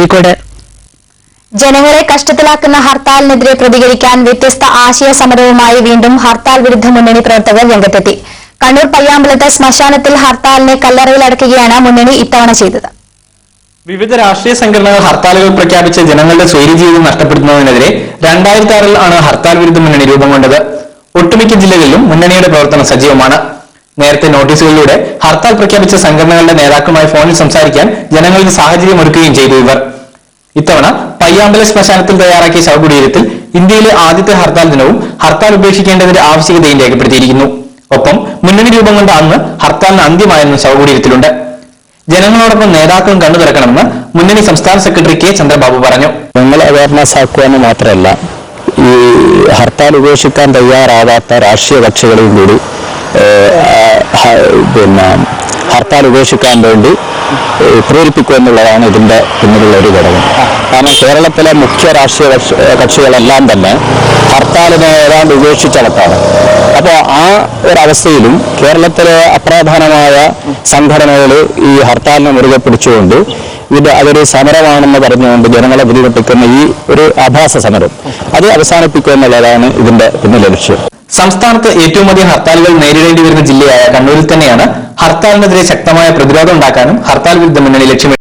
കോഴിക്കോട്. ജനങ്ങളെ കഷ്ടത്തിലാക്കുന്ന ഹർത്താലിനെതിരെ പ്രതികരിക്കാൻ വ്യത്യസ്ത ആശയ സമരവുമായി വീണ്ടും ഹർത്താൽ വിരുദ്ധ മുന്നണി പ്രവർത്തകർ രംഗത്തെത്തി. കണ്ണൂർ പയ്യാമ്പലത്ത് ശ്മശാനത്തിൽ ഹർത്താലിനെ കല്ലറയിലടക്കുകയാണ് മുന്നണി ഇത്തവണ ചെയ്തത്. വിവിധ രാഷ്ട്രീയ സംഘടനകൾ ഹർത്താലുകൾ പ്രഖ്യാപിച്ച് ജനങ്ങളുടെ സ്വൈര്യജീവിതം നഷ്ടപ്പെടുത്തുന്നതിനെതിരെ 2006 ആണ് ഹർത്താൽ വിരുദ്ധ മുന്നണി രൂപം കൊണ്ടത്. ഒട്ടുമിക്ക ജില്ലകളിലും മുന്നണിയുടെ പ്രവർത്തനം സജീവമാണ്. നേരത്തെ നോട്ടീസുകളിലൂടെ ഹർത്താൽ പ്രഖ്യാപിച്ച സംഘടനകളുടെ നേതാക്കളുമായി ഫോണിൽ സംസാരിക്കാൻ ജനങ്ങൾക്ക് സാഹചര്യം ഒരുക്കുകയും ചെയ്തു ഇവർ. ഇത്തവണ പയ്യാമ്പല ശ്മശാനത്തിൽ തയ്യാറാക്കിയ ശവകുടീരത്തിൽ ഇന്ത്യയിലെ ആദ്യത്തെ ഹർത്താൽ ദിനവും ഹർത്താൽ ഉപേക്ഷിക്കേണ്ടതിന്റെ ആവശ്യകതയും രേഖപ്പെടുത്തിയിരിക്കുന്നു. ഒപ്പം മുന്നണി രൂപം കൊണ്ട അന്ന് ഹർത്താലിന് അന്ത്യമായെന്നും ശവകുടീരത്തിലുണ്ട്. ജനങ്ങളോടൊപ്പം നേതാക്കളും കണ്ണു തുറക്കണമെന്ന് മുന്നണി സംസ്ഥാന സെക്രട്ടറി കെ ചന്ദ്രബാബു പറഞ്ഞു. ഞങ്ങൾ അവയർനെസ് ആക്കുവാന്ന് മാത്രമല്ല, ഈ ഹർത്താൽ ഉപേക്ഷിക്കാൻ തയ്യാറാവാത്ത രാഷ്ട്രീയ കക്ഷികളെയും കൂടി ഹർത്താൽ ഉപേക്ഷിക്കാൻ വേണ്ടി പ്രേരിപ്പിക്കുക എന്നുള്ളതാണ് ഇതിൻ്റെ പിന്നിലുള്ള ഒരു ഘടകം. കാരണം കേരളത്തിലെ മുഖ്യ രാഷ്ട്രീയ കക്ഷികളെല്ലാം തന്നെ ഹർത്താലിനെ ഏതാണ്ട് ഉപേക്ഷിച്ചടത്താണ്. അപ്പോൾ ആ ഒരവസ്ഥയിലും കേരളത്തിലെ അപ്രധാനമായ സംഘടനകൾ ഈ ഹർത്താലിനെ മുറുകെ പിടിച്ചുകൊണ്ട് അതൊരു സമരമാണെന്ന് പറഞ്ഞുകൊണ്ട് ജനങ്ങളെ ബുദ്ധിമുട്ടിക്കുന്ന ഈ ഒരു ആഭാസ സമരം അത് അവസാനിപ്പിക്കുക എന്നുള്ളതാണ് ഇതിന്റെ പിന്നിലെ ലക്ഷ്യം. സംസ്ഥാനത്ത് ഏറ്റവും അധികം ഹർത്താലുകൾ നേരിടേണ്ടി വരുന്ന ജില്ലയായ കണ്ണൂരിൽ തന്നെയാണ് ഹർത്താലിനെതിരെ ശക്തമായ പ്രതിരോധം ഉണ്ടാക്കാനും ഹർത്താൽ വിരുദ്ധ മുന്നണി ലക്ഷ്യമിടുന്നത്.